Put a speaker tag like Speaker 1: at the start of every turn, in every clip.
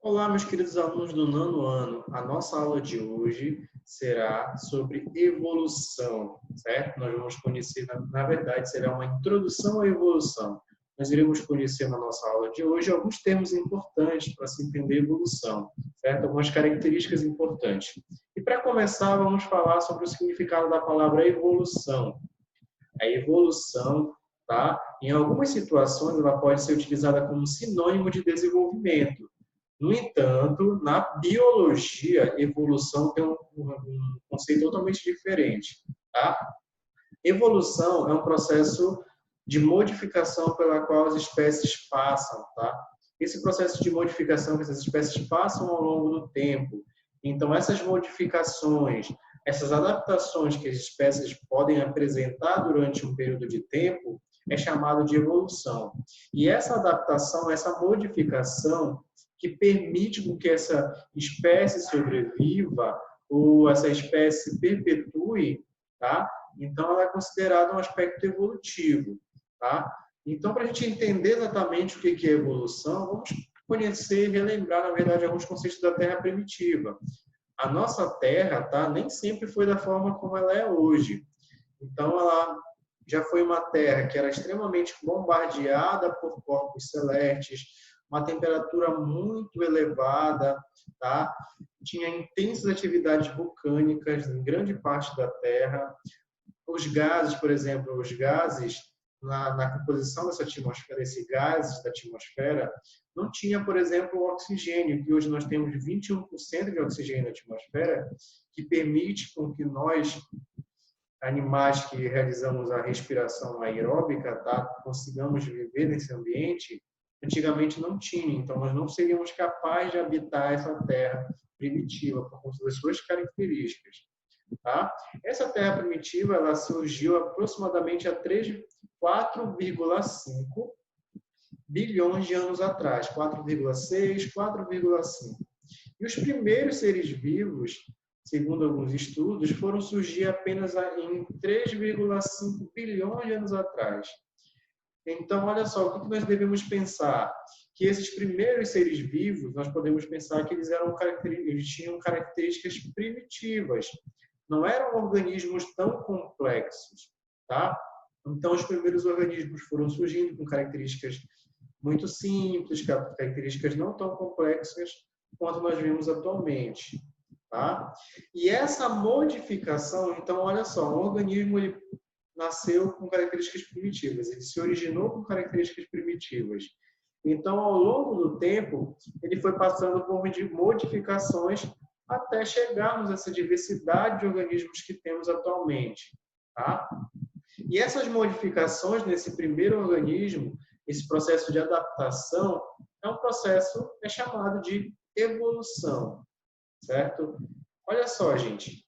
Speaker 1: Olá, meus queridos alunos do nono ano. A nossa aula de hoje será sobre evolução, certo? Nós vamos conhecer, na verdade, será uma introdução à evolução. Nós iremos conhecer na nossa aula de hoje alguns termos importantes para se entender evolução, certo? Algumas características importantes. E para começar, vamos falar sobre o significado da palavra evolução. A evolução, tá? Em algumas situações, ela pode ser utilizada como sinônimo de desenvolvimento. No entanto, na biologia, evolução tem um conceito totalmente diferente. Tá? Evolução é um processo de modificação pela qual as espécies passam. Tá? Esse processo de modificação que essas espécies passam ao longo do tempo. Então, essas modificações, essas adaptações que as espécies podem apresentar durante um período de tempo, é chamado de evolução. E essa adaptação, essa modificação, que permite que essa espécie sobreviva ou essa espécie se perpetue, tá? Então, ela é considerada um aspecto evolutivo, tá? Então, para a gente entender exatamente o que é evolução, vamos conhecer e relembrar, na verdade, alguns conceitos da Terra primitiva. A nossa Terra, tá? Nem sempre foi da forma como ela é hoje. Então, ela já foi uma Terra que era extremamente bombardeada por corpos celestes, uma temperatura muito elevada, tá? Tinha intensas atividades vulcânicas em grande parte da Terra. Os gases, por exemplo, os gases na composição dessa atmosfera, esses gases da atmosfera, não tinha, por exemplo, o oxigênio, que hoje nós temos 21% de oxigênio na atmosfera, que permite com que nós, animais que realizamos a respiração aeróbica, tá, consigamos viver nesse ambiente. Antigamente não tinha, então nós não seríamos capazes de habitar essa terra primitiva por conta das suas características. Tá? Essa terra primitiva ela surgiu aproximadamente há 4,5 bilhões de anos atrás, 4,6, 4,5. E os primeiros seres vivos, segundo alguns estudos, foram surgir apenas em 3,5 bilhões de anos atrás. Então, olha só, o que nós devemos pensar? Que esses primeiros seres vivos, nós podemos pensar que eles tinham características primitivas, não eram organismos tão complexos, tá? Então, os primeiros organismos foram surgindo com características muito simples, características não tão complexas quanto nós vemos atualmente, tá? E essa modificação, então, olha só, um organismo ele nasceu com características primitivas, ele se originou com características primitivas. Então, ao longo do tempo, ele foi passando por modificações até chegarmos a essa diversidade de organismos que temos atualmente. Tá? E essas modificações nesse primeiro organismo, esse processo de adaptação, é um processo chamado de evolução, certo? Olha só, gente,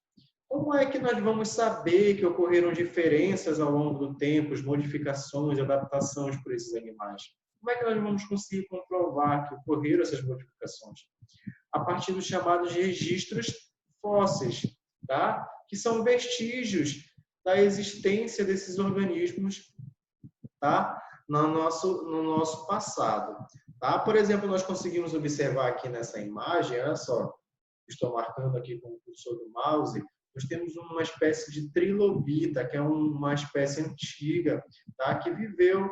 Speaker 1: como é que nós vamos saber que ocorreram diferenças ao longo do tempo, as modificações, adaptações por esses animais? Como é que nós vamos conseguir comprovar que ocorreram essas modificações? A partir dos chamados registros fósseis, tá? Que são vestígios da existência desses organismos, tá? No nosso passado. Tá? Por exemplo, nós conseguimos observar aqui nessa imagem, olha só, estou marcando aqui com o cursor do mouse, nós temos uma espécie de trilobita, que é uma espécie antiga, tá? Que viveu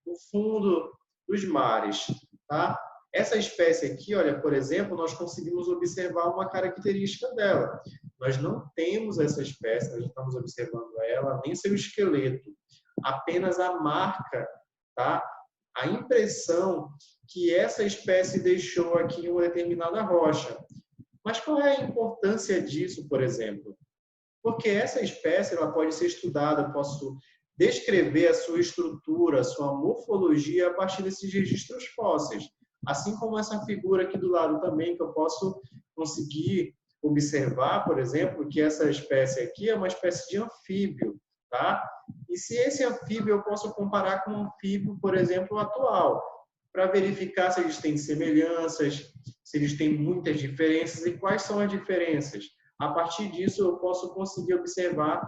Speaker 1: no fundo dos mares. Tá? Essa espécie aqui, olha, por exemplo, nós conseguimos observar uma característica dela. Nós não temos essa espécie, nós estamos observando ela, nem seu esqueleto, apenas a marca, tá? A impressão que essa espécie deixou aqui em uma determinada rocha. Mas qual é a importância disso, por exemplo? Porque essa espécie ela pode ser estudada, eu posso descrever a sua estrutura, a sua morfologia a partir desses registros fósseis. Assim como essa figura aqui do lado também, que eu posso conseguir observar, por exemplo, que essa espécie aqui é uma espécie de anfíbio, tá? E se esse anfíbio eu posso comparar com um anfíbio, por exemplo, atual, para verificar se eles têm semelhanças, se eles têm muitas diferenças e quais são as diferenças. A partir disso, eu posso conseguir observar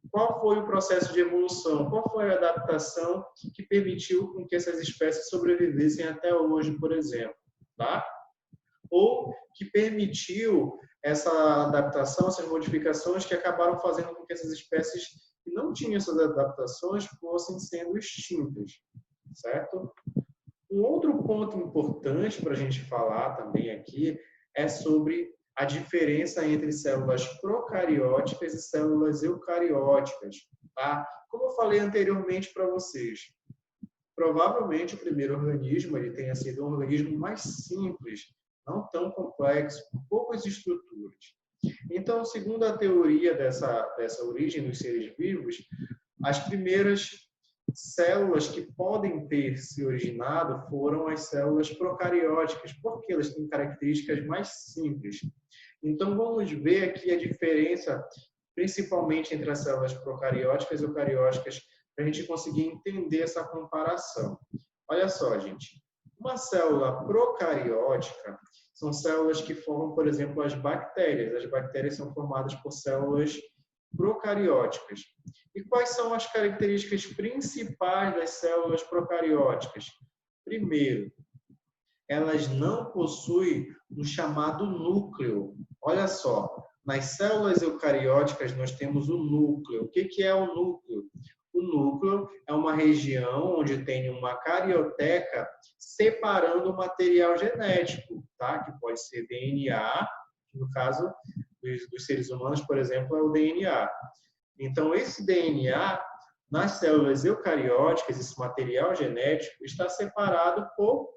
Speaker 1: qual foi o processo de evolução, qual foi a adaptação que permitiu com que essas espécies sobrevivessem até hoje, por exemplo. Tá? ou que permitiu essa adaptação, essas modificações que acabaram fazendo com que essas espécies que não tinham essas adaptações fossem sendo extintas, certo? Um outro ponto importante para a gente falar também aqui é sobre a diferença entre células procarióticas e células eucarióticas, tá? Como eu falei anteriormente para vocês, provavelmente o primeiro organismo ele tenha sido um organismo mais simples, não tão complexo, com poucas estruturas. Então, segundo a teoria dessa origem dos seres vivos, as primeiras células que podem ter se originado foram as células procarióticas, porque elas têm características mais simples. Então, vamos ver aqui a diferença, principalmente entre as células procarióticas e eucarióticas, para a gente conseguir entender essa comparação. Olha só, gente. Uma célula procariótica são células que formam, por exemplo, as bactérias. As bactérias são formadas por células procarióticas. E quais são as características principais das células procarióticas? Primeiro, elas não possuem o chamado núcleo. Olha só, nas células eucarióticas nós temos o núcleo. O que é o núcleo? O núcleo é uma região onde tem uma carioteca separando o material genético, tá? Que pode ser DNA, que no caso dos seres humanos, por exemplo, é o DNA. Então, esse DNA, nas células eucarióticas, esse material genético, está separado por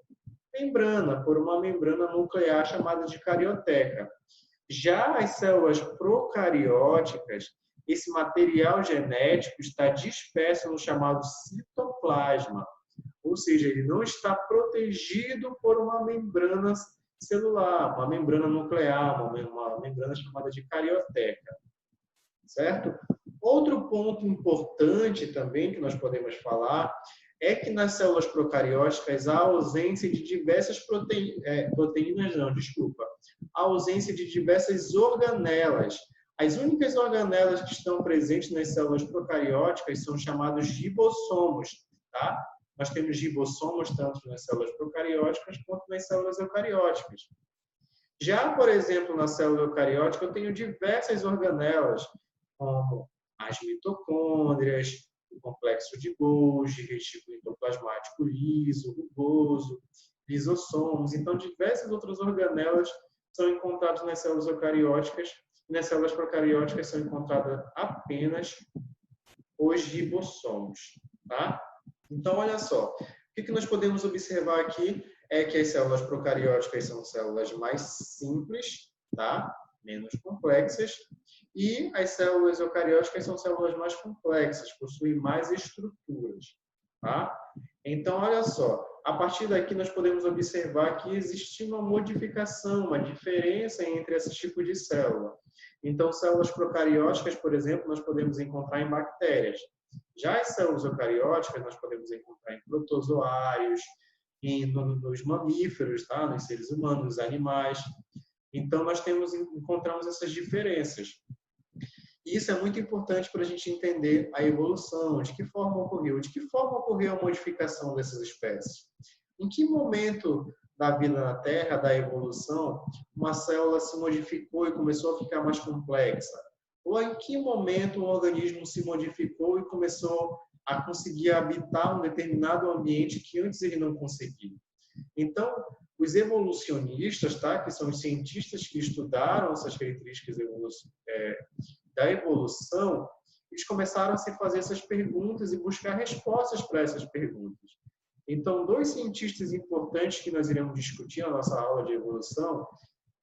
Speaker 1: membrana, por uma membrana nuclear chamada de carioteca. Já as células procarióticas, esse material genético está disperso no chamado citoplasma, ou seja, ele não está protegido por uma membrana celular, uma membrana nuclear, uma membrana chamada de carioteca, certo? Outro ponto importante também que nós podemos falar é que nas células procarióticas há ausência de diversas a ausência de diversas organelas. As únicas organelas que estão presentes nas células procarióticas são chamados gibossomos, tá? Nós temos gibossomos tanto nas células procarióticas quanto nas células eucarióticas. Já, por exemplo, na célula eucariótica, eu tenho diversas organelas, como as mitocôndrias, o complexo de Golgi, retículo endoplasmático liso, rugoso, lisossomos. Então, diversas outras organelas são encontradas nas células eucarióticas e nas células procarióticas são encontradas apenas os ribossomos, tá? Então, olha só, o que nós podemos observar aqui é que as células procarióticas são células mais simples, tá? Menos complexas, e as células eucarióticas são células mais complexas, possuem mais estruturas, tá? Então, olha só, a partir daqui nós podemos observar que existe uma modificação, uma diferença entre esses tipos de célula. Então, células procarióticas, por exemplo, nós podemos encontrar em bactérias. Já as células eucarióticas nós podemos encontrar em protozoários, nos mamíferos, tá? Nos seres humanos, nos animais. Então, nós encontramos essas diferenças. E isso é muito importante para a gente entender a evolução, de que forma ocorreu a modificação dessas espécies. Em que momento da vida na Terra, da evolução, uma célula se modificou e começou a ficar mais complexa? Ou em que momento um organismo se modificou e começou a conseguir habitar um determinado ambiente que antes ele não conseguia? Então, os evolucionistas, tá, que são os cientistas que estudaram essas características da evolução, eles começaram a se fazer essas perguntas e buscar respostas para essas perguntas. Então, dois cientistas importantes que nós iremos discutir na nossa aula de evolução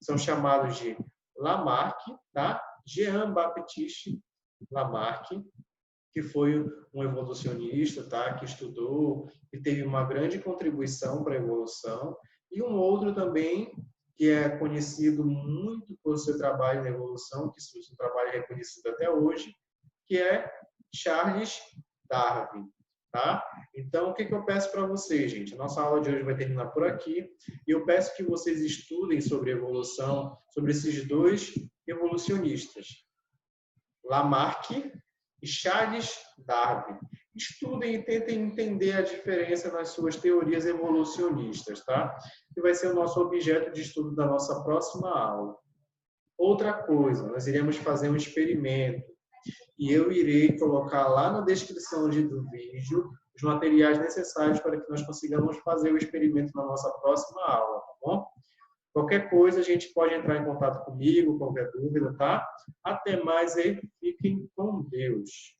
Speaker 1: são chamados de Lamarck, tá? Jean-Baptiste Lamarck, que foi um evolucionista, tá? Que estudou e teve uma grande contribuição para a evolução, e um outro também que é conhecido muito por seu trabalho na evolução, que seu trabalho é reconhecido até hoje, que é Charles Darwin, tá? Então, o que eu peço para vocês, gente? A nossa aula de hoje vai terminar por aqui, e eu peço que vocês estudem sobre evolução, sobre esses dois evolucionistas, Lamarck e Charles Darwin. estudem e tentem entender a diferença nas suas teorias evolucionistas, tá? Que vai ser o nosso objeto de estudo da nossa próxima aula. Outra coisa, nós iremos fazer um experimento e eu irei colocar lá na descrição do vídeo os materiais necessários para que nós consigamos fazer o experimento na nossa próxima aula, tá bom? Qualquer coisa, a gente pode entrar em contato comigo, qualquer dúvida, tá? Até mais e fiquem com Deus.